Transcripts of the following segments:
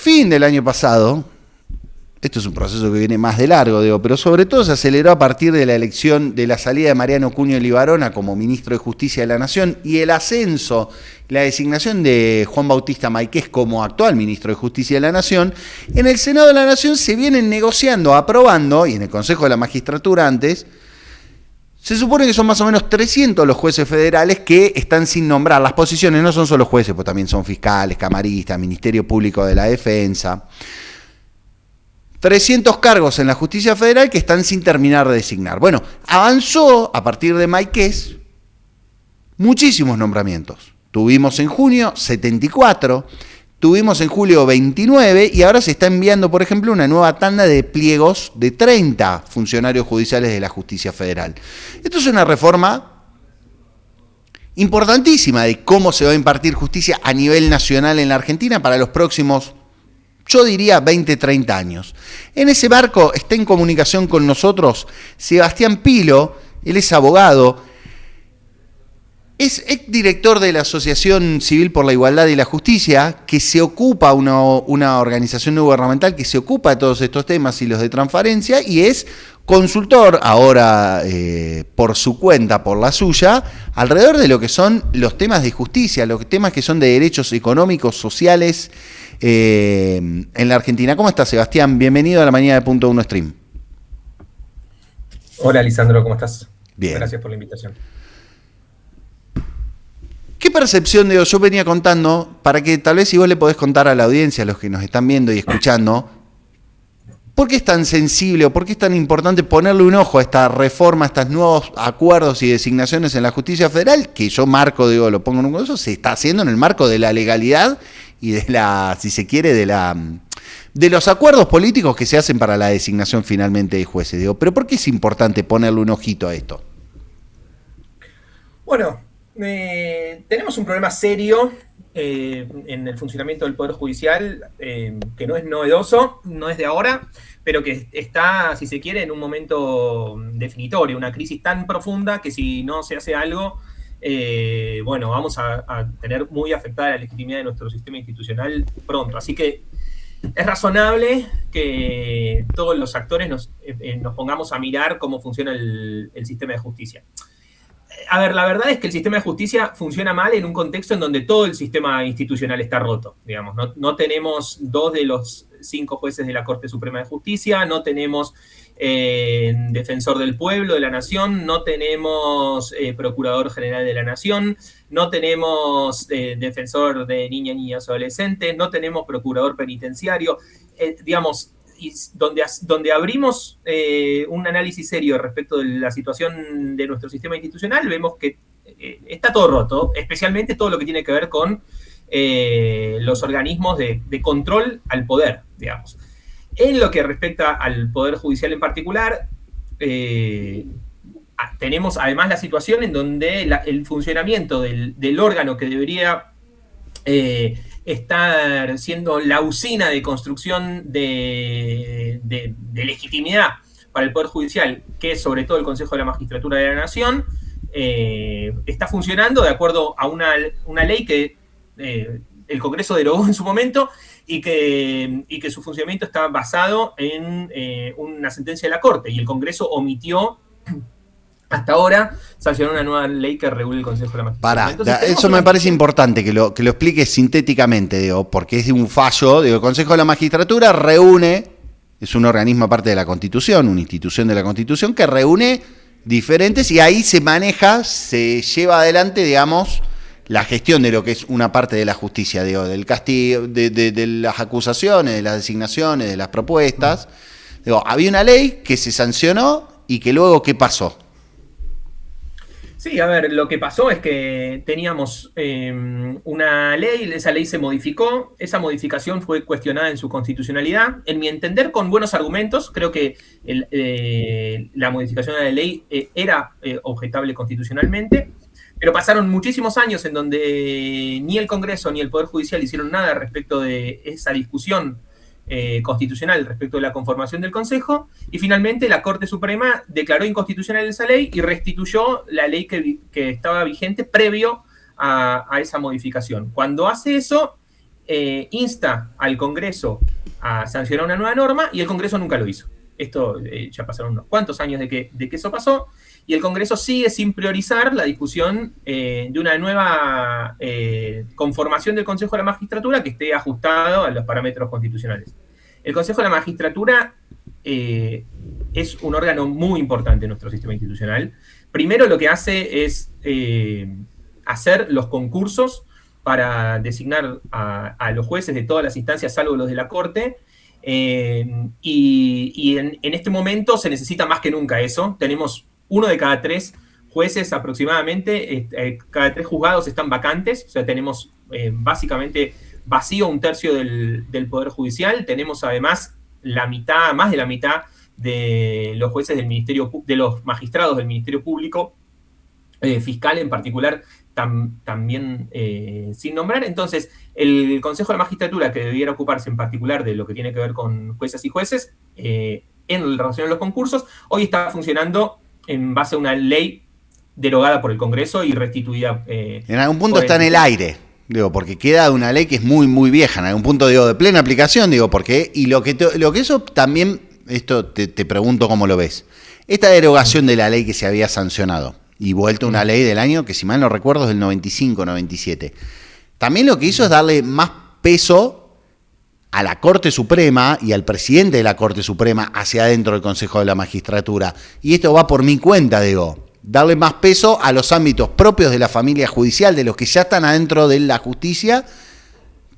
fin del año pasado, esto es un proceso que viene más de largo, digo, pero sobre todo se aceleró a partir de la elección, de la salida de Mariano Cunio Libarona como ministro de Justicia de la Nación y el ascenso, la designación de Juan Bautista Maiquez como actual ministro de Justicia de la Nación. En el Senado de la Nación se vienen negociando, aprobando, y en el Consejo de la Magistratura antes, se supone que son más o menos 300 los jueces federales que están sin nombrar. Las posiciones no son solo jueces, pues también son fiscales, camaristas, Ministerio Público de la Defensa. 300 cargos en la justicia federal que están sin terminar de designar. Bueno, avanzó a partir de Maiquez muchísimos nombramientos. Tuvimos en junio 74, tuvimos en julio 29 y ahora se está enviando, por ejemplo, una nueva tanda de pliegos de 30 funcionarios judiciales de la justicia federal. Esto es una reforma importantísima de cómo se va a impartir justicia a nivel nacional en la Argentina para los próximos, yo diría, 20, 30 años. En ese marco está en comunicación con nosotros Sebastián Pilo, él es abogado, es exdirector de la Asociación Civil por la Igualdad y la Justicia, que se ocupa, una organización no gubernamental que se ocupa de todos estos temas y los de transparencia, y es consultor, ahora por su cuenta, por la suya, alrededor de lo que son los temas de justicia, los temas que son de derechos económicos, sociales, en la Argentina. ¿Cómo estás, Sebastián? Bienvenido a la mañana de Punto Uno Stream. Hola, Lisandro, ¿cómo estás? Bien. Gracias por la invitación. ¿Qué percepción, digo, yo venía contando, para que tal vez si vos le podés contar a la audiencia, a los que nos están viendo y escuchando, ¿por qué es tan sensible o por qué es tan importante ponerle un ojo a esta reforma, a estos nuevos acuerdos y designaciones en la justicia federal? Que yo marco, digo, lo pongo en un coso, se está haciendo en el marco de la legalidad y de la, si se quiere, de los acuerdos políticos que se hacen para la designación finalmente de jueces. Digo, pero ¿por qué es importante ponerle un ojito a esto? Bueno, tenemos un problema serio en el funcionamiento del Poder Judicial, que no es novedoso, no es de ahora, pero que está, si se quiere, en un momento definitorio, una crisis tan profunda que si no se hace algo, bueno, vamos a tener muy afectada la legitimidad de nuestro sistema institucional pronto. Así que es razonable que todos los actores nos pongamos a mirar cómo funciona el sistema de justicia. A ver, la verdad es que el sistema de justicia funciona mal en un contexto en donde todo el sistema institucional está roto, digamos. No tenemos 2 de los 5 jueces de la Corte Suprema de Justicia, no tenemos defensor del pueblo de la nación, no tenemos procurador general de la nación, no tenemos defensor de niñas, niñas o adolescentes, no tenemos procurador penitenciario, digamos. Y donde abrimos un análisis serio respecto de la situación de nuestro sistema institucional, vemos que está todo roto, especialmente todo lo que tiene que ver con los organismos de control al poder, digamos. En lo que respecta al Poder Judicial en particular, tenemos además la situación en donde el funcionamiento del órgano que debería estar siendo la usina de construcción de legitimidad para el Poder Judicial, que es sobre todo el Consejo de la Magistratura de la Nación, está funcionando de acuerdo a una ley que el Congreso derogó en su momento y que su funcionamiento está basado en una sentencia de la Corte, y el Congreso omitió hasta ahora sancionó una nueva ley que regula el Consejo de la Magistratura. Entonces, eso me parece importante que lo expliques sintéticamente, digo, porque es de un fallo. Digo, el Consejo de la Magistratura reúne, es un organismo aparte de la Constitución, una institución de la Constitución que reúne diferentes y ahí se maneja, se lleva adelante, digamos, la gestión de lo que es una parte de la justicia, digo, del castigo, de las acusaciones, de las designaciones, de las propuestas. Digo, había una ley que se sancionó y que luego, ¿qué pasó? Sí, a ver, lo que pasó es que teníamos una ley, esa ley se modificó, esa modificación fue cuestionada en su constitucionalidad. En mi entender, con buenos argumentos, creo que la modificación de la ley era objetable constitucionalmente, pero pasaron muchísimos años en donde ni el Congreso ni el Poder Judicial hicieron nada respecto de esa discusión constitucional respecto de la conformación del Consejo, y finalmente la Corte Suprema declaró inconstitucional esa ley y restituyó la ley que estaba vigente previo a esa modificación. Cuando hace eso, insta al Congreso a sancionar una nueva norma y el Congreso nunca lo hizo. Esto ya pasaron unos cuantos años de que eso pasó, y el Congreso sigue sin priorizar la discusión de una nueva conformación del Consejo de la Magistratura que esté ajustado a los parámetros constitucionales. El Consejo de la Magistratura es un órgano muy importante en nuestro sistema institucional. Primero lo que hace es hacer los concursos para designar a los jueces de todas las instancias, salvo los de la Corte, y en este momento se necesita más que nunca eso. Tenemos 1 de cada 3 jueces aproximadamente, cada 3 juzgados están vacantes, o sea, tenemos básicamente vacío 1/3 del Poder Judicial. Tenemos además más de la mitad de los jueces del Ministerio, de los magistrados del Ministerio Público, fiscal en particular, también sin nombrar. Entonces, el Consejo de la Magistratura, que debiera ocuparse en particular de lo que tiene que ver con juezas y jueces, en relación a los concursos, hoy está funcionando en base a una ley derogada por el Congreso y restituida. En algún punto está en el aire, digo, porque queda una ley que es muy, muy vieja, en algún punto, digo, de plena aplicación, digo, porque, y lo que eso también, esto te pregunto cómo lo ves, esta derogación de la ley que se había sancionado, y vuelta una ley del año que, si mal no recuerdo, es del 95, 97. También lo que hizo es darle más peso a la Corte Suprema y al presidente de la Corte Suprema hacia adentro del Consejo de la Magistratura. Y esto va por mi cuenta, digo, darle más peso a los ámbitos propios de la familia judicial, de los que ya están adentro de la justicia,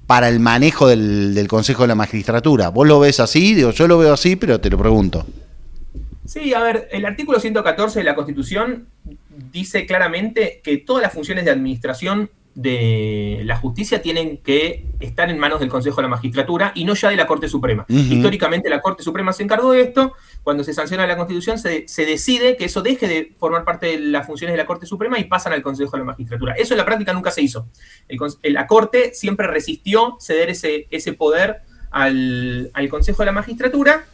para el manejo del Consejo de la Magistratura. ¿Vos lo ves así? Digo, yo lo veo así, pero te lo pregunto. Sí, a ver, el artículo 114 de la Constitución dice claramente que todas las funciones de administración de la justicia tienen que estar en manos del Consejo de la Magistratura y no ya de la Corte Suprema. Históricamente la Corte Suprema se encargó de esto. Cuando se sanciona la Constitución se decide que eso deje de formar parte de las funciones de la Corte Suprema y pasan al Consejo de la Magistratura. Eso en la práctica nunca se hizo. La Corte siempre resistió ceder ese poder al Consejo de la Magistratura.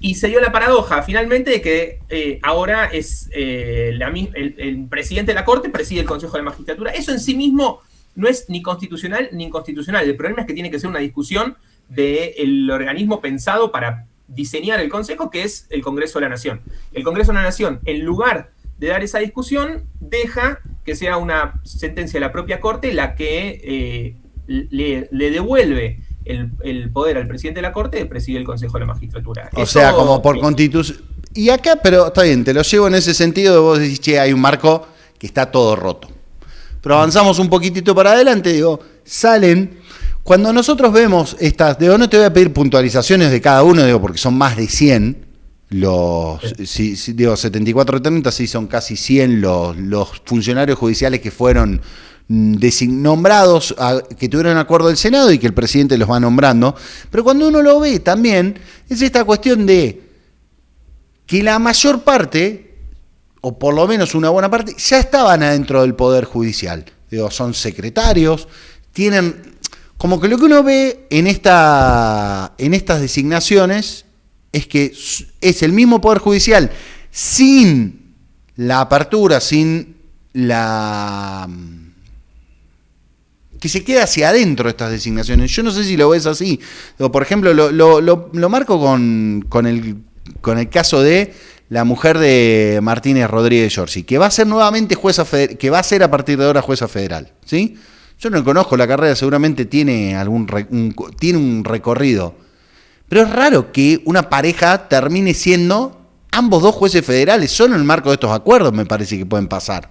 Y se dio la paradoja, finalmente, de que ahora es el presidente de la Corte preside el Consejo de la Magistratura. Eso en sí mismo no es ni constitucional ni inconstitucional. El problema es que tiene que ser una discusión del organismo pensado para diseñar el Consejo, que es el Congreso de la Nación. El Congreso de la Nación, en lugar de dar esa discusión, deja que sea una sentencia de la propia Corte la que le devuelve el poder al presidente de la Corte de presidir el Consejo de la Magistratura. O sea, como por constitución. Y acá, pero está bien, te lo llevo en ese sentido, de vos decís, che, hay un marco que está todo roto. Pero avanzamos un poquitito para adelante, digo, salen. Cuando nosotros vemos estas, digo, no te voy a pedir puntualizaciones de cada uno, digo, porque son más de 100 digo, 74-30, sí, son casi 100 los funcionarios judiciales que fueron nombrados, que tuvieron acuerdo del Senado y que el presidente los va nombrando. Pero cuando uno lo ve también, es esta cuestión de que la mayor parte, o por lo menos una buena parte, ya estaban adentro del Poder Judicial. Digo, son secretarios, tienen, como que lo que uno ve en estas designaciones es que es el mismo Poder Judicial, sin la apertura, sin la que se queda hacia adentro estas designaciones. Yo no sé si lo ves así. Por ejemplo, lo marco con el caso de la mujer de Martínez Rodríguez Giorgi, que va a ser nuevamente jueza federal, que va a ser a partir de ahora jueza federal, ¿sí? Yo no conozco la carrera, seguramente tiene tiene un recorrido. Pero es raro que una pareja termine siendo ambos dos jueces federales. Solo en el marco de estos acuerdos me parece que pueden pasar.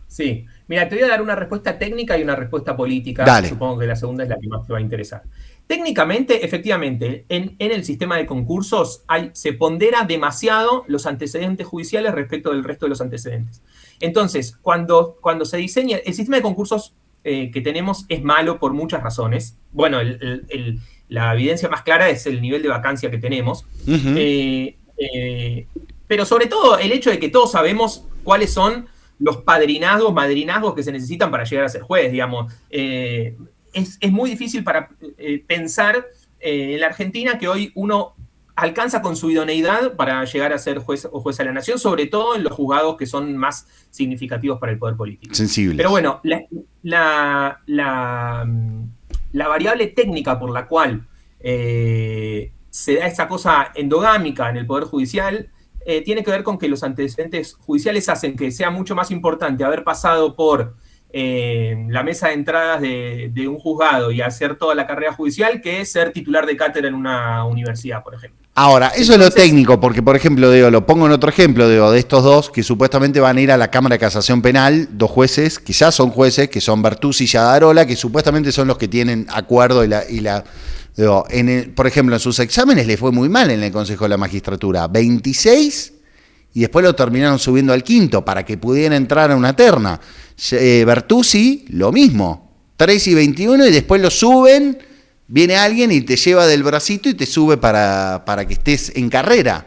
Sí. Mira, te voy a dar una respuesta técnica y una respuesta política. Dale. Supongo que la segunda es la que más te va a interesar. Técnicamente, efectivamente, en el sistema de concursos se pondera demasiado los antecedentes judiciales respecto del resto de los antecedentes. Entonces, cuando se diseña, el sistema de concursos que tenemos es malo por muchas razones. Bueno, la evidencia más clara es el nivel de vacancia que tenemos. Pero sobre todo el hecho de que todos sabemos cuáles son los madrinazgos que se necesitan para llegar a ser juez, digamos. Es muy difícil para pensar en la Argentina que hoy uno alcanza con su idoneidad para llegar a ser juez o jueza de la nación, sobre todo en los juzgados que son más significativos para el poder político. Sensibles. Pero bueno, la variable técnica por la cual se da esa cosa endogámica en el Poder Judicial tiene que ver con que los antecedentes judiciales hacen que sea mucho más importante haber pasado por la mesa de entradas de un juzgado y hacer toda la carrera judicial que ser titular de cátedra en una universidad, por ejemplo. Ahora, eso entonces, es lo técnico, porque por ejemplo, lo pongo en otro ejemplo, de estos dos que supuestamente van a ir a la Cámara de Casación Penal, dos jueces, que ya son jueces, que son Bertuzzi y Yadarola, que supuestamente son los que tienen acuerdo por ejemplo, en sus exámenes les fue muy mal en el Consejo de la Magistratura, 26, y después lo terminaron subiendo al 5 para que pudieran entrar a una terna. Bertuzzi, lo mismo, 3 y 21, y después lo suben, viene alguien y te lleva del bracito y te sube para que estés en carrera.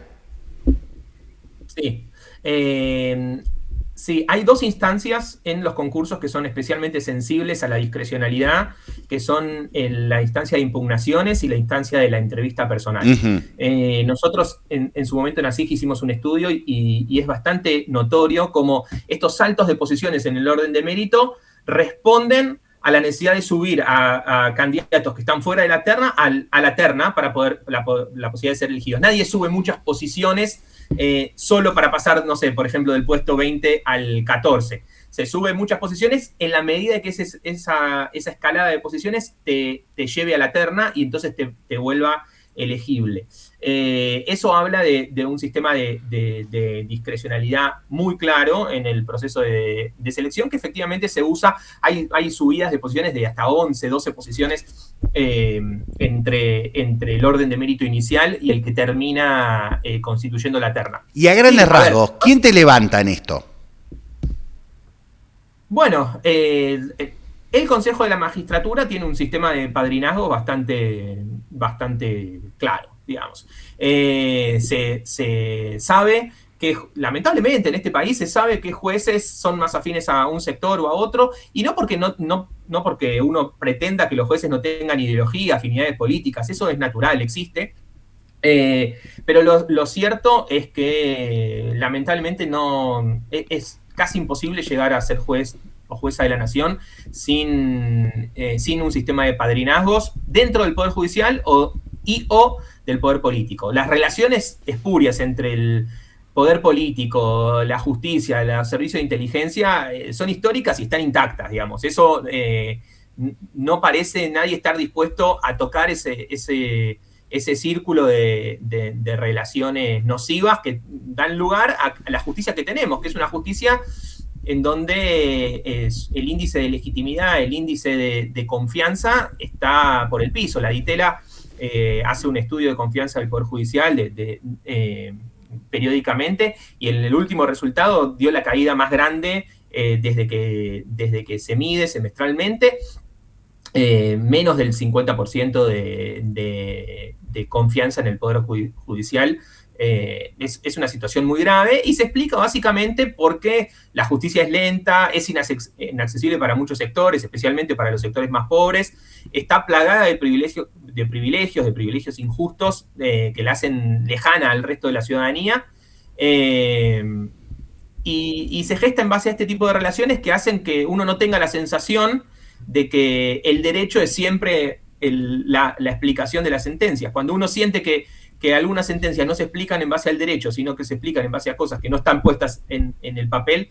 Sí. Sí, hay dos instancias en los concursos que son especialmente sensibles a la discrecionalidad, que son la instancia de impugnaciones y la instancia de la entrevista personal. Uh-huh. Nosotros en su momento en ASIG hicimos un estudio y es bastante notorio cómo estos saltos de posiciones en el orden de mérito responden a la necesidad de subir a candidatos que están fuera de la terna a la terna para poder la posibilidad de ser elegidos. Nadie sube muchas posiciones solo para pasar, no sé, por ejemplo, del puesto 20 al 14. Se sube muchas posiciones en la medida que esa escalada de posiciones te lleve a la terna y entonces te vuelva elegible. Eso habla de un sistema de discrecionalidad muy claro en el proceso de selección que efectivamente se usa. Hay subidas de posiciones de hasta 11, 12 posiciones entre el orden de mérito inicial y el que termina constituyendo la terna. Y a grandes rasgos, ¿quién te levanta en esto? Bueno, el Consejo de la Magistratura tiene un sistema de padrinazgo bastante claro, digamos. Se sabe que, lamentablemente, en este país se sabe que jueces son más afines a un sector o a otro, y no porque uno pretenda que los jueces no tengan ideología, afinidades políticas, eso es natural, existe. Pero lo cierto es que, lamentablemente, es casi imposible llegar a ser juez o jueza de la nación sin un sistema de padrinazgos dentro del Poder Judicial o del Poder Político. Las relaciones espurias entre el Poder Político, la justicia, los servicios de inteligencia son históricas y están intactas, digamos. Eso no parece nadie estar dispuesto a tocar ese círculo de relaciones nocivas que dan lugar a la justicia que tenemos, que es una justicia en donde el índice de legitimidad, el índice de confianza está por el piso. La DITELA hace un estudio de confianza del Poder Judicial periódicamente, y en el último resultado dio la caída más grande desde que se mide semestralmente, menos del 50% de confianza en el Poder Judicial. Es una situación muy grave y se explica básicamente porque la justicia es lenta, es inaccesible para muchos sectores, especialmente para los sectores más pobres, está plagada de privilegios injustos que la hacen lejana al resto de la ciudadanía, y se gesta en base a este tipo de relaciones que hacen que uno no tenga la sensación de que el derecho es siempre la explicación de las sentencias. Cuando uno siente que algunas sentencias no se explican en base al derecho, sino que se explican en base a cosas que no están puestas en el papel,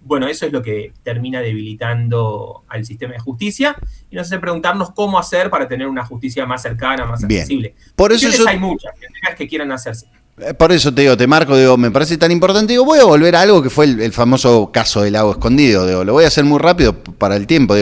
bueno, eso es lo que termina debilitando al sistema de justicia y nos hace preguntarnos cómo hacer para tener una justicia más cercana, más accesible. Por eso hay muchas que quieran hacerse. Por eso te marco, me parece tan importante. Voy a volver a algo que fue el famoso caso del lago escondido. Lo voy a hacer muy rápido para el tiempo.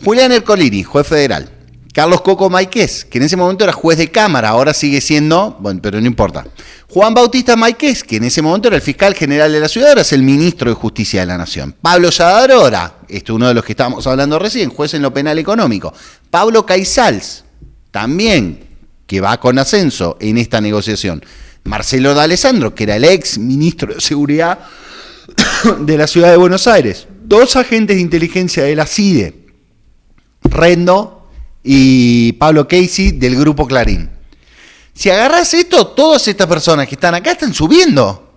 Julián Ercolini, juez federal. Carlos Coco Maiquez, que en ese momento era juez de Cámara, ahora sigue siendo, bueno, pero no importa. Juan Bautista Maiquez, que en ese momento era el fiscal general de la ciudad, ahora es el ministro de Justicia de la Nación. Pablo Yadarola, uno de los que estábamos hablando recién, juez en lo penal económico. Pablo Caizals, también, que va con ascenso en esta negociación. Marcelo D'Alessandro, que era el ex ministro de Seguridad de la ciudad de Buenos Aires. 2 agentes de inteligencia de la CIDE, Rendo y Pablo Casey, del Grupo Clarín. Si agarras esto, todas estas personas que están acá están subiendo.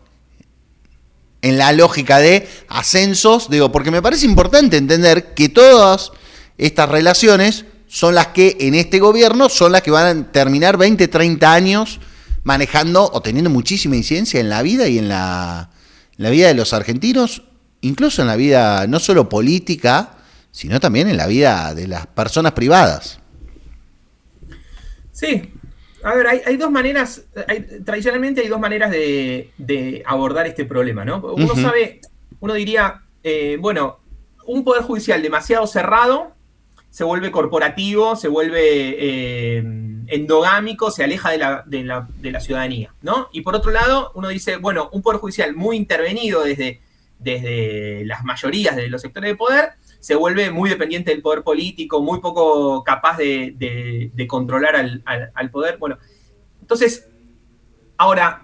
En la lógica de ascensos, digo, porque me parece importante entender que todas estas relaciones son las que en este gobierno son las que van a terminar 20, 30 años manejando o teniendo muchísima incidencia en la vida y en la vida de los argentinos, incluso en la vida no solo política, sino también en la vida de las personas privadas. Sí, a ver, hay dos maneras, tradicionalmente hay dos maneras de abordar este problema, ¿no? Uno sabe, uno diría, bueno, un poder judicial demasiado cerrado se vuelve corporativo, se vuelve endogámico, se aleja de la ciudadanía, ¿no? Y por otro lado, uno dice, bueno, un poder judicial muy intervenido desde las mayorías de los sectores de poder, se vuelve muy dependiente del poder político, muy poco capaz de controlar al poder. Bueno, entonces, ahora,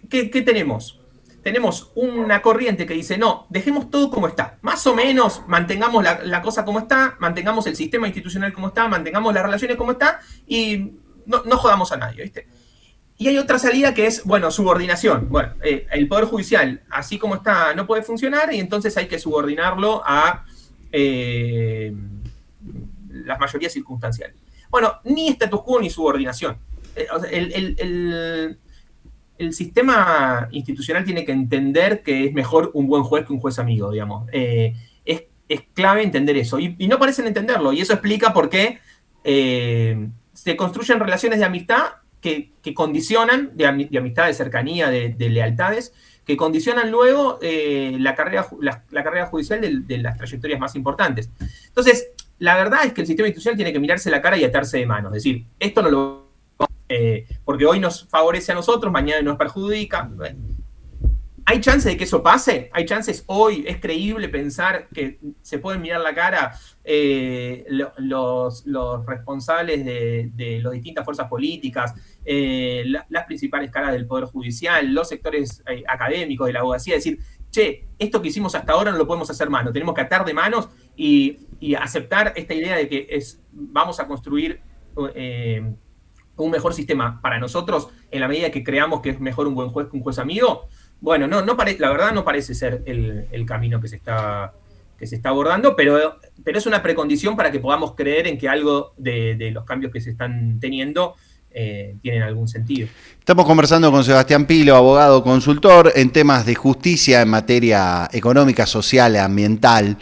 ¿qué tenemos? Tenemos una corriente que dice, no, dejemos todo como está. Más o menos mantengamos la cosa como está, mantengamos el sistema institucional como está, mantengamos las relaciones como está y no jodamos a nadie, ¿viste? Y hay otra salida que es, bueno, subordinación. Bueno, el Poder Judicial, así como está, no puede funcionar y entonces hay que subordinarlo a las mayorías circunstanciales. Bueno, ni status quo ni subordinación. El sistema institucional tiene que entender que es mejor un buen juez que un juez amigo, digamos. Es clave entender eso. Y no parecen entenderlo. Y eso explica por qué se construyen relaciones de amistad que condicionan, de amistad, de cercanía, de lealtades, que condicionan luego la carrera judicial de las trayectorias más importantes. Entonces, la verdad es que el sistema institucional tiene que mirarse la cara y atarse de manos. Es decir, esto no lo... porque hoy nos favorece a nosotros, mañana nos perjudica. ¿Hay chance de que eso pase? ¿Hay chances hoy? ¿Es creíble pensar que se pueden mirar la cara los responsables de las distintas fuerzas políticas, las principales caras del Poder Judicial, los sectores académicos de la abogacía? Decir, che, esto que hicimos hasta ahora no lo podemos hacer más, nos tenemos que atar de manos y aceptar esta idea de que vamos a construir un mejor sistema para nosotros en la medida que creamos que es mejor un buen juez que un juez amigo. Bueno, la verdad no parece ser el camino que se está abordando, pero es una precondición para que podamos creer en que algo de los cambios que se están teniendo tienen algún sentido. Estamos conversando con Sebastián Pilo, abogado consultor en temas de justicia en materia económica, social e ambiental.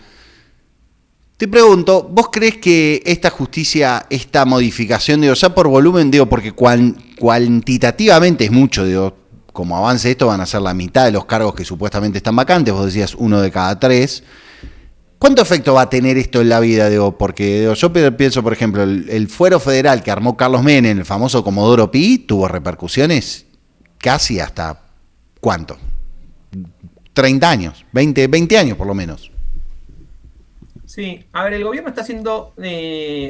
Te pregunto, ¿vos crees que esta justicia, esta modificación, digo, ya por volumen, digo, porque cuantitativamente es mucho, digo, como avance esto van a ser la mitad de los cargos que supuestamente están vacantes, vos decías 1 de cada 3. ¿Cuánto efecto va a tener esto en la vida? Digo, porque digo, yo pienso, por ejemplo, el fuero federal que armó Carlos Menem, el famoso Comodoro Pi, tuvo repercusiones casi hasta, ¿cuánto? 30 años, 20 años por lo menos. Sí, a ver, el gobierno está haciendo,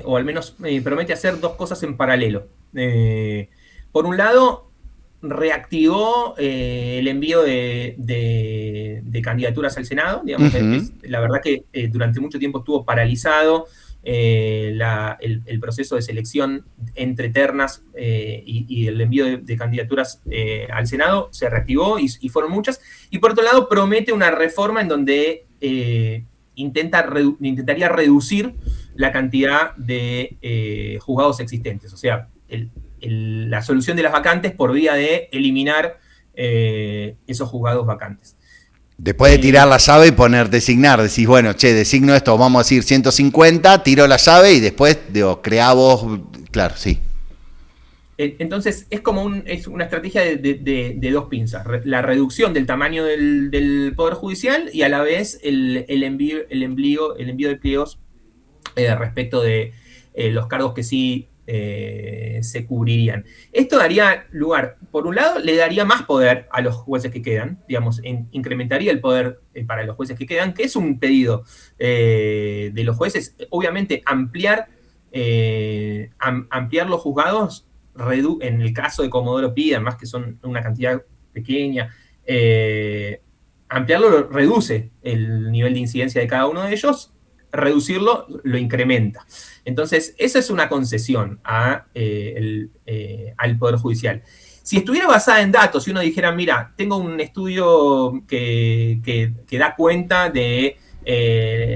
o al menos promete hacer dos cosas en paralelo. Por un lado, reactivó el envío de candidaturas al Senado. Digamos, la verdad que durante mucho tiempo estuvo paralizado el proceso de selección entre ternas y el envío de candidaturas al Senado. Se reactivó y fueron muchas. Y por otro lado, promete una reforma en donde intentaría reducir la cantidad de juzgados existentes. O sea, la solución de las vacantes por vía de eliminar esos juzgados vacantes. Después de tirar la llave y designar, decís, bueno, designo esto, vamos a decir 150, tiro la llave y después, creá vos, claro, sí. Entonces, es una estrategia de dos pinzas. La reducción del tamaño del Poder Judicial y a la vez el envío de pliegos respecto de los cargos que sí se cubrirían. Esto daría lugar, por un lado, le daría más poder a los jueces que quedan, digamos, incrementaría el poder para los jueces que quedan, que es un pedido de los jueces. Obviamente, ampliar los juzgados, en el caso de Comodoro Pi, además que son una cantidad pequeña, ampliarlo reduce el nivel de incidencia de cada uno de ellos, reducirlo lo incrementa. Entonces, esa es una concesión al Poder Judicial. Si estuviera basada en datos, si uno dijera, mira, tengo un estudio que da cuenta de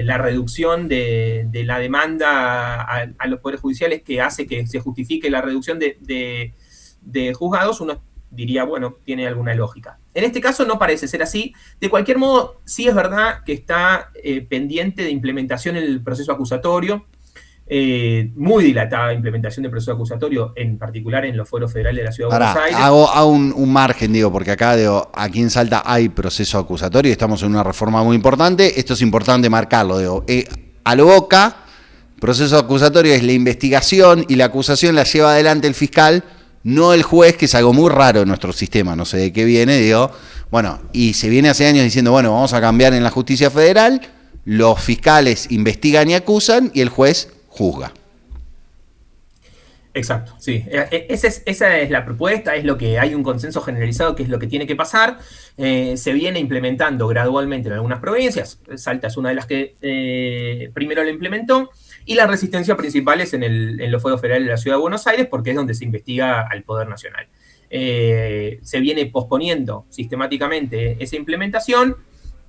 la reducción de la demanda a los poderes judiciales, que hace que se justifique la reducción de juzgados, uno diría, bueno, tiene alguna lógica. En este caso no parece ser así. De cualquier modo, sí es verdad que está pendiente de implementación en el proceso acusatorio, muy dilatada implementación del proceso acusatorio, en particular en los fueros federales de la Ciudad de Buenos Aires. Hago un margen, digo, porque acá aquí en Salta hay proceso acusatorio y estamos en una reforma muy importante. Esto es importante marcarlo, digo. A lo Boca, proceso acusatorio es la investigación y la acusación la lleva adelante el fiscal, no el juez, que es algo muy raro en nuestro sistema, no sé de qué viene, digo. Bueno, y se viene hace años diciendo, bueno, vamos a cambiar en la justicia federal, los fiscales investigan y acusan y el juez juzga. Exacto, sí. Esa es la propuesta, es lo que hay un consenso generalizado que es lo que tiene que pasar. Se viene implementando gradualmente en algunas provincias. Salta es una de las que primero lo implementó. Y la resistencia principal es en los fueros federales de la Ciudad de Buenos Aires, porque es donde se investiga al Poder Nacional. Se viene posponiendo sistemáticamente esa implementación.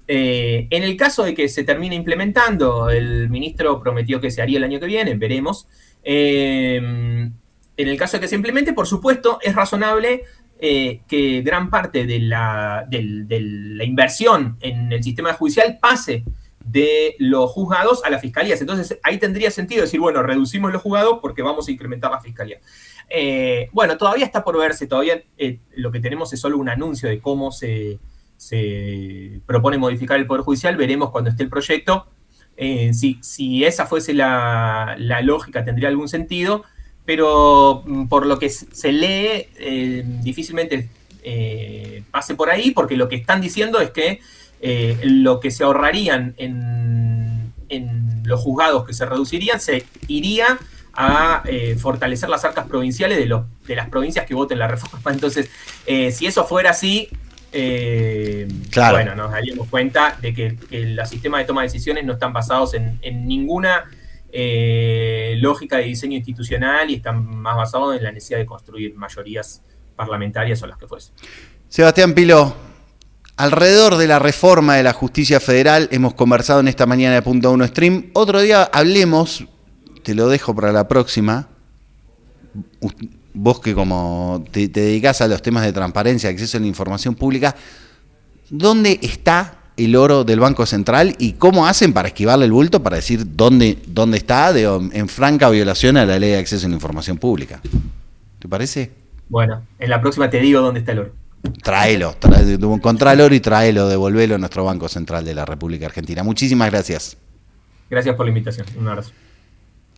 En el caso de que se termine implementando, el ministro prometió que se haría el año que viene, veremos. En el caso de que se implemente, por supuesto, es razonable que gran parte de la inversión en el sistema judicial pase de los juzgados a las fiscalías. Entonces, ahí tendría sentido decir, bueno, reducimos los juzgados porque vamos a incrementar la fiscalía. Bueno, todavía está por verse, todavía lo que tenemos es solo un anuncio de cómo se propone modificar el Poder Judicial. Veremos cuando esté el proyecto. Si esa fuese la lógica, tendría algún sentido, pero por lo que se lee, difícilmente pase por ahí, porque lo que están diciendo es que lo que se ahorrarían en los juzgados que se reducirían se iría a fortalecer las arcas provinciales de las provincias que voten la reforma. Entonces, si eso fuera así, claro, bueno, nos daríamos cuenta de que los sistemas de toma de decisiones no están basados en ninguna lógica de diseño institucional y están más basados en la necesidad de construir mayorías parlamentarias o las que fuese. Sebastián Piló, alrededor de la reforma de la justicia federal hemos conversado en esta mañana de Punto Uno Stream. Otro día hablemos, te lo dejo para la próxima. Vos que como te dedicás a los temas de transparencia, acceso a la información pública, ¿dónde está el oro del Banco Central y cómo hacen para esquivarle el bulto, para decir dónde está en franca violación a la ley de acceso a la información pública? ¿Te parece? Bueno, en la próxima te digo dónde está el oro. Tráelo, encontrá el oro y tráelo, devolvelo a nuestro Banco Central de la República Argentina. Muchísimas gracias. Gracias por la invitación. Un abrazo.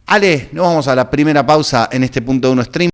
Ale, nos vamos a la primera pausa en este Punto Uno Stream.